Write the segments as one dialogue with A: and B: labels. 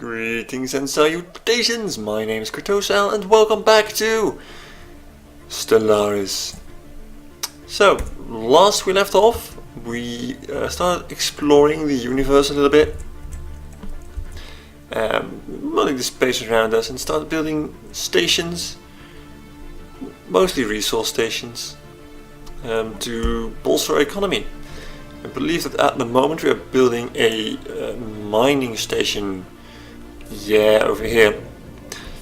A: Greetings and salutations, my name is Kartosael and welcome back to Stellaris. So, last we left off, we started exploring the universe a little bit, modeling the space around us, and started building stations, mostly resource stations, to bolster our economy. I believe that at the moment we are building a mining station, over here.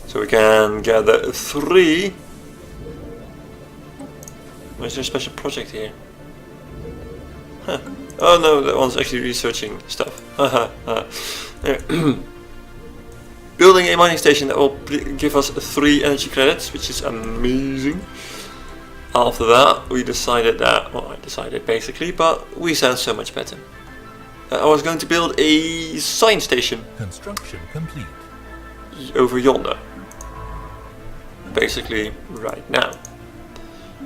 A: So we can gather 3. Is there a special project here? Huh. Oh no, that one's actually researching stuff. Building a mining station that will give us 3 energy credits, which is amazing. After that, we decided that, well, I decided basically, but we sound so much better. I was going to build a science station.
B: Construction complete.
A: Over yonder. Basically, right now.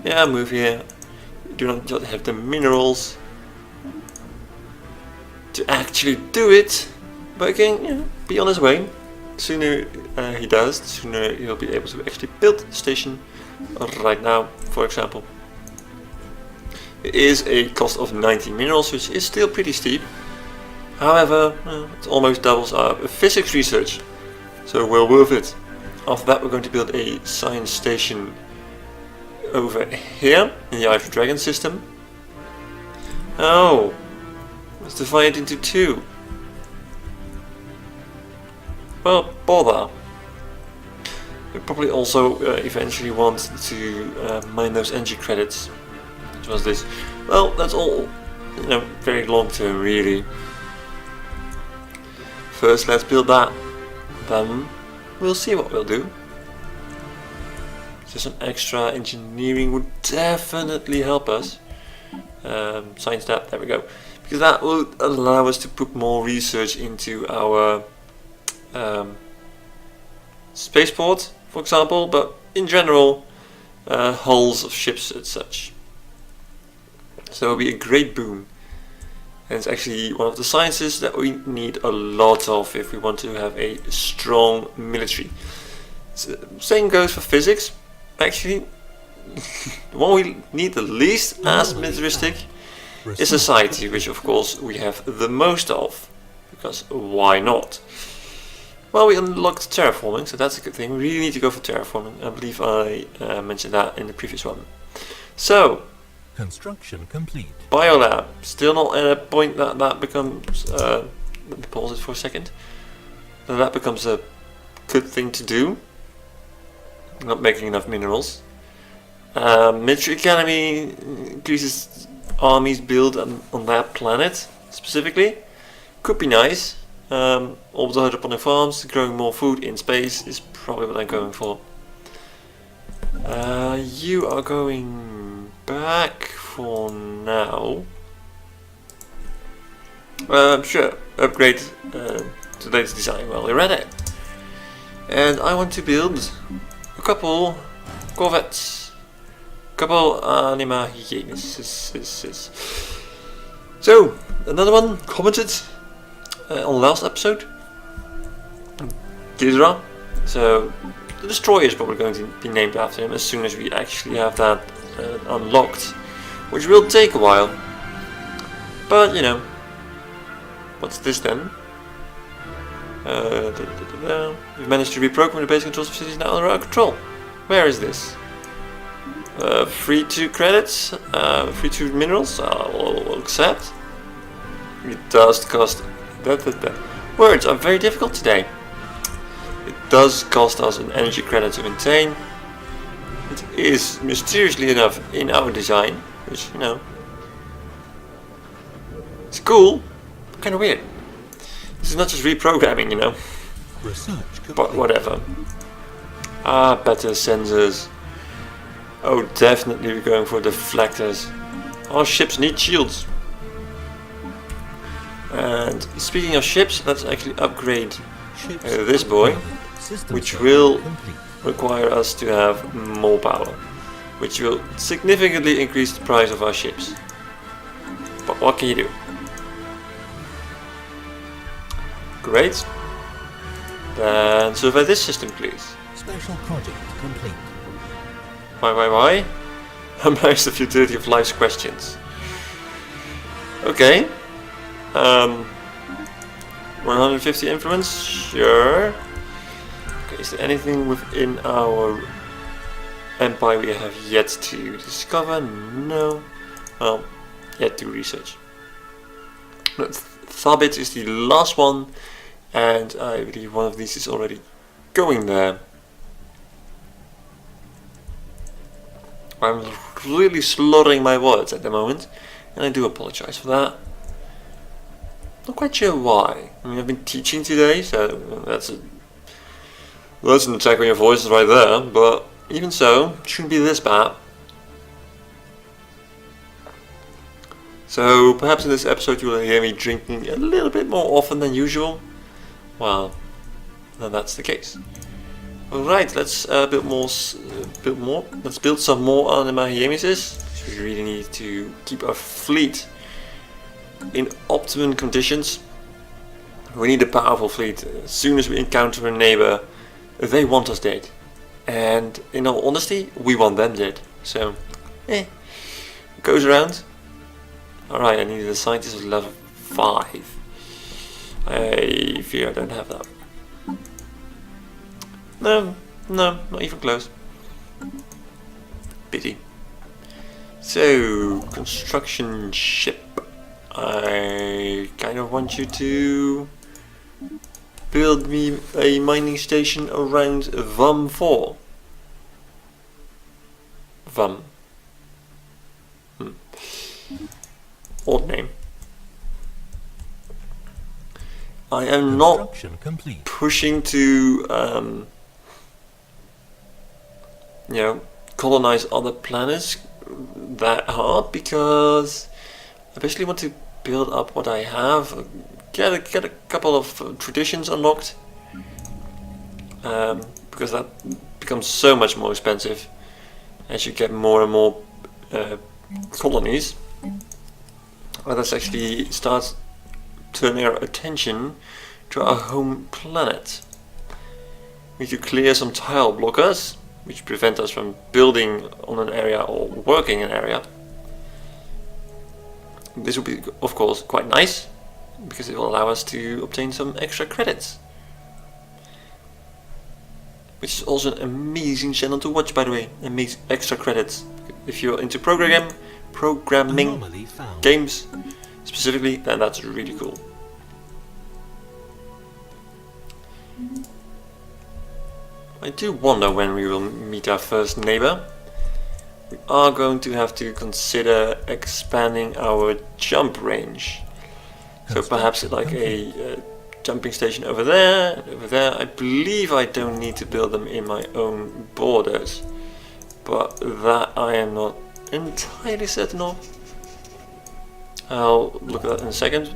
A: Yeah, move here. We do not just have the minerals to actually do it, but again, be on his way. The sooner he does, the sooner he'll be able to actually build the station. Right now, for example, it is a cost of 90 minerals, which is still pretty steep. However, it almost doubles our physics research, so well worth it. After that, we're going to build a science station over here in the Eye of the Dragon system. Oh, let's divide it into 2. Well, bother. We probably also eventually want to mine those energy credits. What was this? Well, that's all, very long term, really. First, let's build that. Then we'll see what we'll do. So some extra engineering would definitely help us. Science that, there we go. Because that will allow us to put more research into our spaceport, for example, but in general, hulls of ships and such. So it will be a great boon. And it's actually one of the sciences that we need a lot of if we want to have a strong military. So, same goes for physics. Actually, the one we need the least as militaristic is society, which of course we have the most of. Because why not? Well, we unlocked terraforming, so that's a good thing. We really need to go for terraforming. I believe I mentioned that in the previous one. So,
B: construction complete.
A: Biolab, still not at a point that becomes, let me pause it for a second. That becomes a good thing to do. Not making enough minerals. Military Academy increases armies built on that planet, specifically. Could be nice. Orbital hydroponic farms, growing more food in space is probably what I'm going for. You are going back for now. Sure, upgrade to the latest design while we're at it. And I want to build a couple corvettes, a couple anima hyenas. So, another one commented on the last episode, Ghidra. So the destroyer is probably going to be named after him as soon as we actually have that unlocked, which will take a while. But what's this then? We've managed to reprogram the base controls of cities now under our control. Where is this? Free 2 credits, free 2 minerals. I'll accept. It does cost. Words are very difficult today. It does cost us an energy credit to maintain. It is mysteriously enough in our design, which it's cool, but kind of weird. This is not just reprogramming, but whatever. Better sensors. Oh, definitely we're going for deflectors. Our ships need shields. And speaking of ships, let's actually upgrade this boy, which will require us to have more power, which will significantly increase the price of our ships. But what can you do? Great. Then survey this system, please.
B: Special project complete.
A: Why? Manage the futility of life's questions. Okay. 150 influence, sure. Okay, is there anything within our empire we have yet to discover? No. Well, yet to research. Thabit is the last one, and I believe one of these is already going there. I'm really slurring my words at the moment, and I do apologize for that. Not quite sure why. I mean, I've been teaching today, so that's an attack on your voice right there, but even so, it shouldn't be this bad. So perhaps in this episode you will hear me drinking a little bit more often than usual. Well, then that's the case. Alright, let's build more. Let's build some more anima hiemesis. We really need to keep our fleet in optimum conditions. We need a powerful fleet. As soon as we encounter a neighbor, they want us dead. And in all honesty, we want them dead. So, goes around. Alright, I needed a scientist of level 5. I fear I don't have that. No, not even close. Pity. So, construction ship. I kind of want you to build me a mining station around VAM 4. VAM. Odd name. I am not pushing to colonize other planets that hard, because I basically want to build up what I have, get a couple of traditions unlocked, because that becomes so much more expensive as you get more and more colonies. Let's actually start turning our attention to our home planet. We need to clear some tile blockers, which prevent us from building on an area or working in an area. This will be, of course, quite nice, because it will allow us to obtain some extra credits. Which is also an amazing channel to watch, by the way. Amazing extra credits. If you're into programming games specifically, then that's really cool. I do wonder when we will meet our first neighbor. We are going to have to consider expanding our jump range. So perhaps like a jumping station over there and over there. I believe I don't need to build them in my own borders, but that I am not entirely certain of. I'll look at that in a second.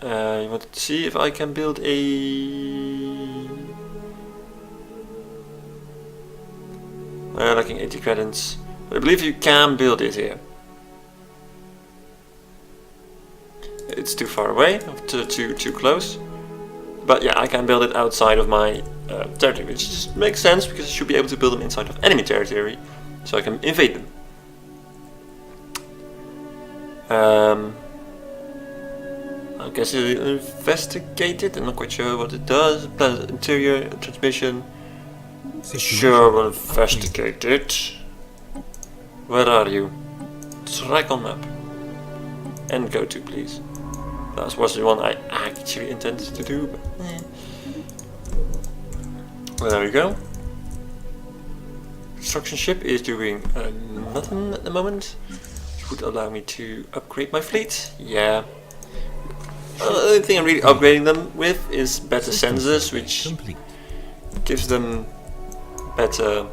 A: You wanted to see if I can build a... lacking 80 credits. I believe you can build it here. It's too far away, too close. But yeah, I can build it outside of my territory, which just makes sense because I should be able to build them inside of enemy territory, so I can invade them. I guess it investigated. I'm not quite sure what it does. Planet interior transmission. Sure, we'll investigate it. Where are you? Track on map. And go to, please. That was the one I actually intended to do, but well, there we go. Construction ship is doing nothing at the moment, which would allow me to upgrade my fleet. Yeah. The only thing I'm really upgrading them with is better sensors, which gives them better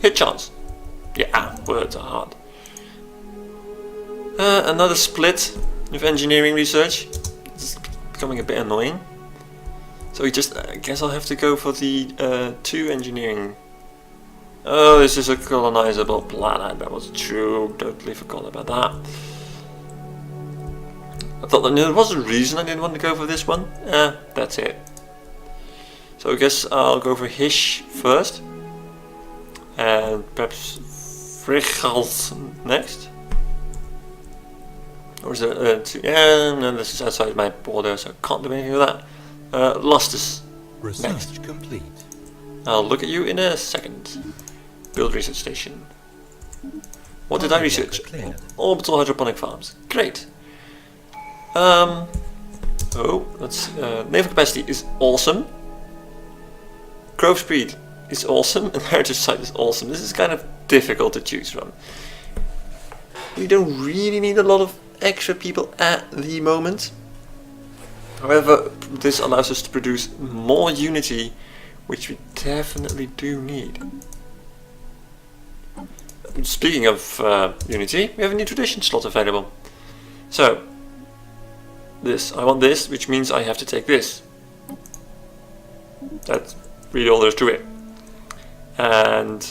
A: hit chance. Yeah, words are hard. Another split with engineering research. It's becoming a bit annoying. So I guess I'll have to go for the 2 engineering. Oh, this is a colonizable planet. That was true. Totally forgot about that. I thought that there was a reason I didn't want to go for this one. That's it. So I guess I'll go for Hish first. And perhaps Frichals next. Or is it yeah, no, this is outside my border, so I can't do anything with that. Lustus.
B: Research
A: Next.
B: complete.
A: I'll look at you in a second. Build research station. What did I research?
B: Cleared.
A: Orbital hydroponic farms. Great. Oh, that's naval capacity is awesome. Growth speed is awesome, and heritage site is awesome. This is kind of difficult to choose from. We don't really need a lot of extra people at the moment. However, this allows us to produce more unity, which we definitely do need. Speaking of unity, we have a new tradition slot available. So, I want this, which means I have to take this. That's really all there is to it. And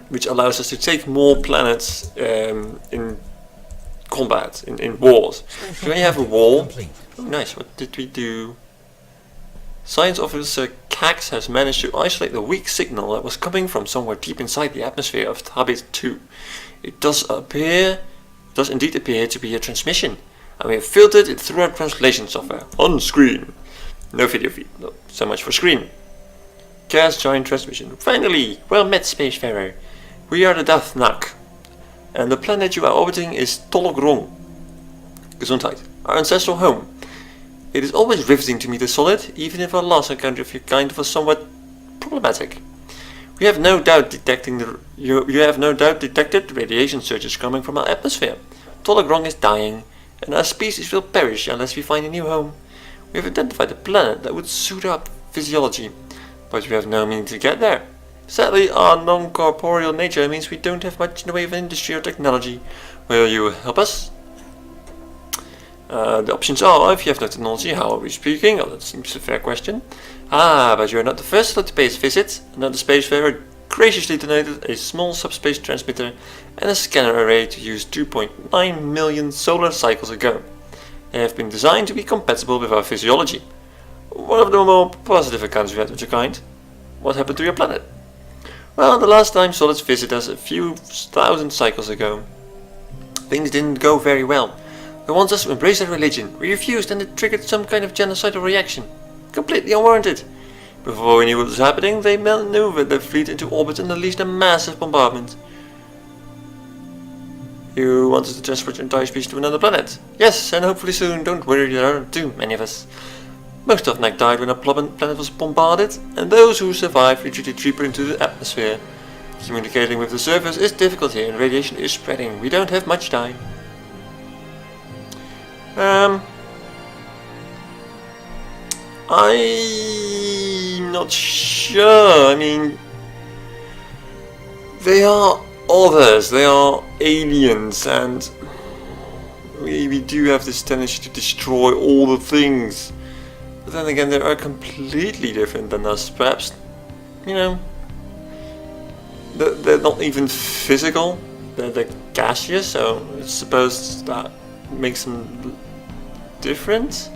A: which allows us to take more planets in combat, in wars. So when you have a war, oh nice, what did we do? Science officer Cax has managed to isolate the weak signal that was coming from somewhere deep inside the atmosphere of Habit 2. It does indeed appear to be a transmission, and we have filtered it through our translation software, on screen. No video feed, no, so much for screen. Gas giant transmission. Finally, well met, Spacefarer. We are the Dathnak, and the planet you are orbiting is Tologrong. Gesundheit, our ancestral home. It is always riveting to meet a solid, even if our last encounter of your kind was somewhat problematic. You have no doubt detected the radiation surges coming from our atmosphere. Tologrong is dying, and our species will perish unless we find a new home. We have identified a planet that would suit our physiology, but we have no means to get there. Sadly, our non-corporeal nature means we don't have much in the way of industry or technology. Will you help us? The options are, if you have no technology, how are we speaking? Oh, that seems a fair question. But you are not the first to pay us visit. Another spacefarer graciously donated a small subspace transmitter and a scanner array to use 2.9 million solar cycles ago. They have been designed to be compatible with our physiology. One of the more positive accounts we had of your kind. What happened to your planet? Well, the last time solids visited us a few thousand cycles ago, things didn't go very well. They want us to embrace their religion. We refused, and it triggered some kind of genocidal reaction. Completely unwarranted. Before we knew what was happening, they maneuvered their fleet into orbit and unleashed a massive bombardment. You want us to transport your entire species to another planet? Yes, and hopefully soon. Don't worry, there aren't too many of us. Most of NAC died when our planet was bombarded, and those who survived retreated deeper into the atmosphere. Communicating with the surface is difficult here, and radiation is spreading. We don't have much time. I'm not sure. I mean, they are others, they are aliens, and we do have this tendency to destroy all the things. But then again, they are completely different than us. Perhaps, you know, they're not even physical, they're gaseous, so I suppose that makes them different.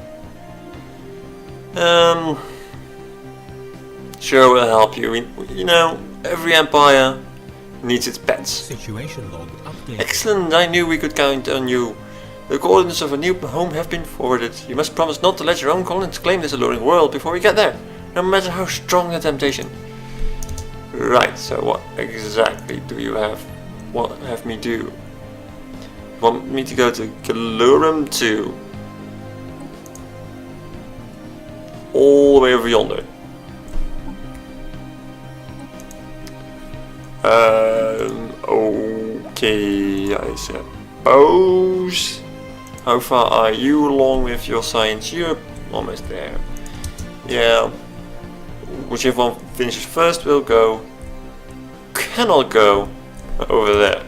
A: Sure, we'll help you. You know, every empire needs its pets.
B: Situation log updated.
A: Excellent, I knew we could count on you. The coordinates of a new home have been forwarded. You must promise not to let your own colonists claim this alluring world before we get there, no matter how strong the temptation. Right, so what exactly do you have? What have me do? You want me to go to Galurum 2? All the way over yonder. Okay, I suppose. How far are you along with your science? You're almost there. Yeah. Whichever one finishes first will go. Cannot go over there.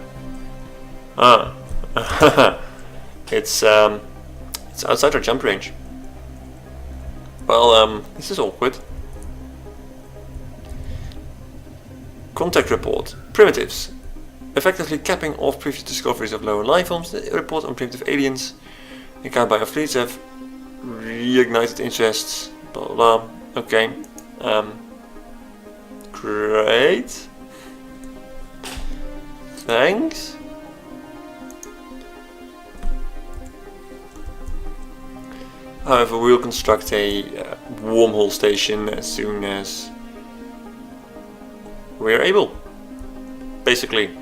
A: It's outside our jump range. Well, this is awkward. Contact report. Primitives. Effectively capping off previous discoveries of lower life forms. The report on primitive aliens. Encountered by our fleets have reignited interests. Blah blah blah. Okay. Great. Thanks. However, we'll construct a wormhole station as soon as we're able. Basically.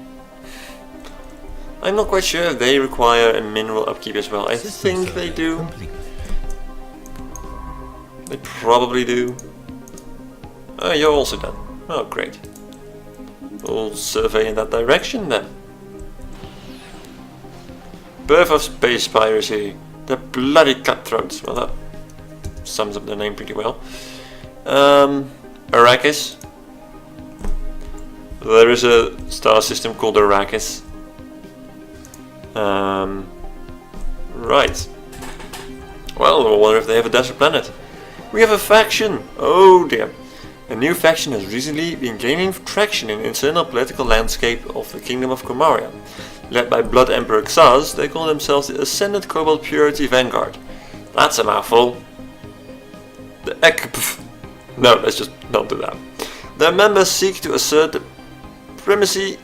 A: I'm not quite sure if they require a mineral upkeep as well. I think they do.
B: Complete.
A: They probably do. Oh, you're also done. Oh, great. We'll survey in that direction then. Birth of space piracy. The bloody cutthroats. Well, that sums up their name pretty well. Arrakis. There is a star system called Arrakis. Right. Well, I wonder if they have a desert planet. We have a faction! Oh dear. A new faction has recently been gaining traction in the internal political landscape of the Kingdom of Kumaria. Led by Blood Emperor Xaz, they call themselves the Ascended Kobold Purity Vanguard. That's a mouthful. No, let's just not do that. Their members seek to assert the primacy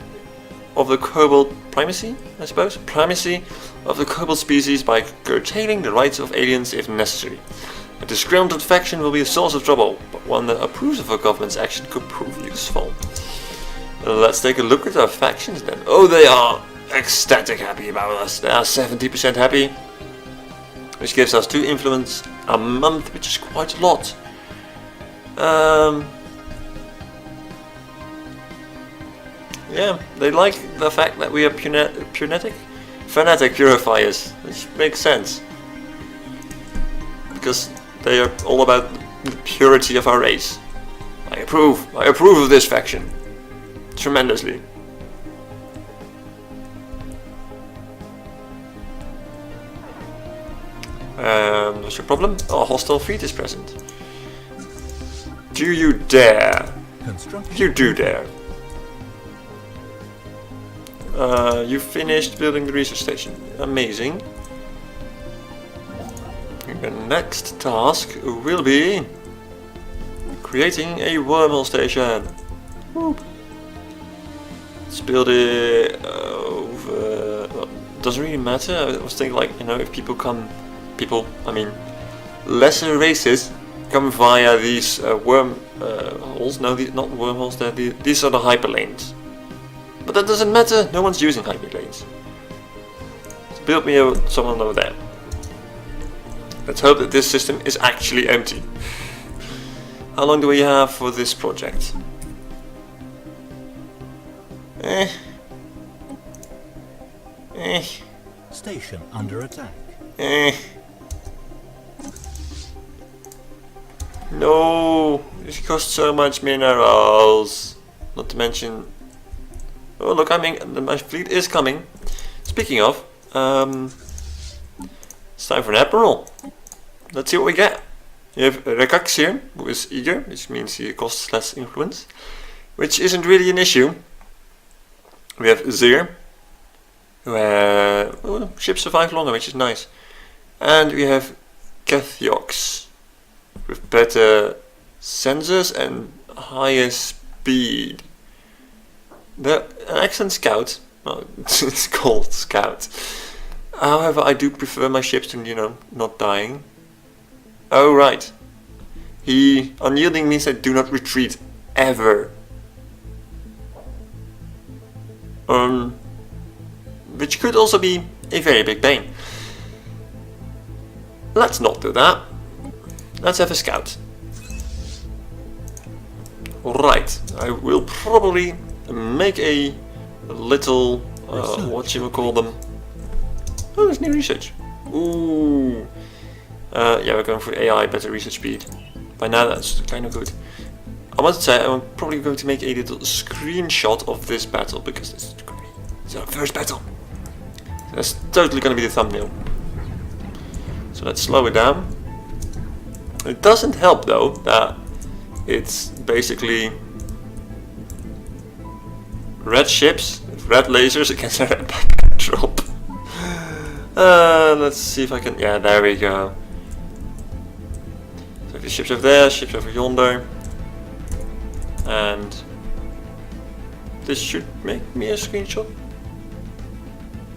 A: of the kobold primacy of the kobold species by curtailing the rights of aliens if necessary. A disgruntled faction will be a source of trouble, but one that approves of a government's action could prove useful. Let's take a look at our factions then. Oh, they are ecstatic happy about us. They are 70% happy, which gives us 2 influence a month, which is quite a lot. Yeah, they like the fact that we are fanatic purifiers, which makes sense. Because they are all about the purity of our race. I approve of this faction. Tremendously. What's your problem? Oh, hostile fleet is present. Do you dare? You do dare. You finished building the research station. Amazing. The next task will be creating a wormhole station. Whoop. Let's build it over. Well, doesn't really matter. I was thinking, like, you know, if lesser races come via these holes. No, not wormholes. These are the hyperlanes. But that doesn't matter. No one's using hyperlanes. So build me someone over there. Let's hope that this system is actually empty. How long do we have for this project?
B: Station under attack.
A: No, this costs so much minerals. Not to mention. Oh look, my fleet is coming. Speaking of, it's time for an admiral. Let's see what we get. You have Rekax here, who is eager, which means he costs less influence, which isn't really an issue. We have Zir, who ships survive longer, which is nice. And we have Kethiox, with better sensors and higher speed. They're an excellent scout. Well, it's called scout. However, I do prefer my ships to, not dying. Oh, right. Unyielding means I do not retreat ever. Which could also be a very big pain. Let's not do that. Let's have a scout. Right. I will probably make a little whatchamacallem. Oh, there's new research. Ooh. Yeah, we're going for AI, better research speed. By now that's kind of good. I must say, I'm probably going to make a little screenshot of this battle, because it's our first battle. That's totally going to be the thumbnail. So let's slow it down. It doesn't help though that it's basically red ships, red lasers against a red backdrop. Let's see if I can... Yeah, there we go. So the ships over there, ships over yonder. And... this should make me a screenshot.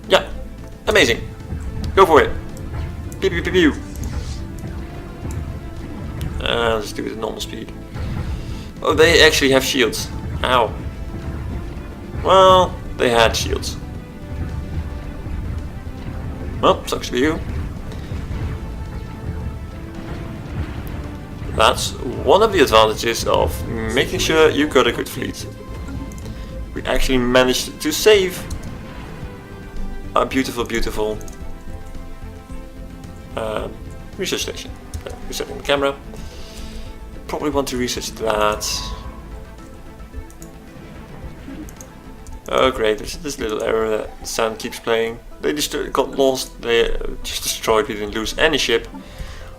A: Yeah, amazing. Go for it. Pew pew pew pew. Let's do it at normal speed. Oh, they actually have shields. Ow. Well, they had shields. Well, sucks for you. That's one of the advantages of making sure you got a good fleet. We actually managed to save a beautiful, beautiful research station. Resetting the camera. Probably want to research that. Oh great, there's this little error that the sound keeps playing. They just got lost, they just destroyed, we didn't lose any ship.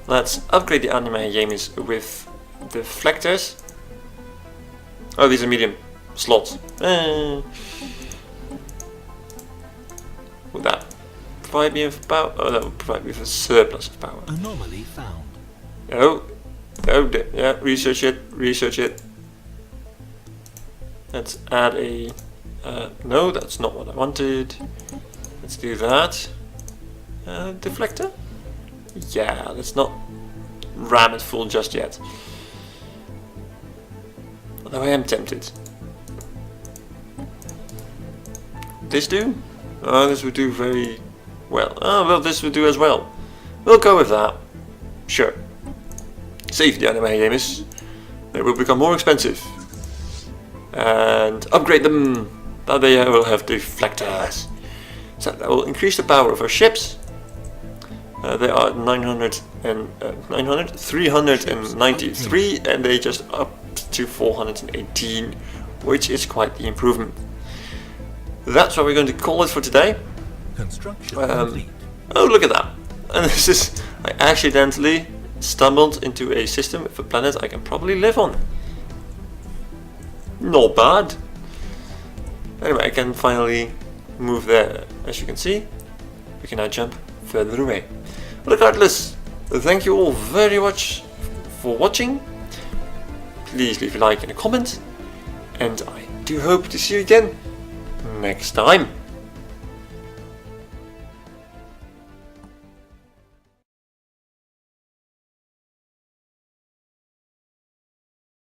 A: Let's upgrade the anime Yamis with deflectors. Oh, these are medium slots. Would that provide me with power? Oh, that would provide me with a surplus of power.
B: Anomaly found.
A: Oh, yeah, research it, research it. Let's add a... no, that's not what I wanted. Let's do that. Deflector? Yeah, let's not ram it full just yet. Although I am tempted. This do? Oh, this would do very well. Oh, well, this would do as well. We'll go with that. Sure. Save the anime games. They will become more expensive. And upgrade them. Now they will have deflectors. So that will increase the power of our ships. They are 393 and they just upped to 418, which is quite the improvement. That's what we're going to call it for today.
B: Construction complete.
A: Oh, look at that. And this is, I accidentally stumbled into a system with a planet I can probably live on. Not bad. Anyway, I can finally move there. As you can see, we can now jump further away. Regardless, thank you all very much for watching. Please leave a like and a comment. And I do hope to see you again next time.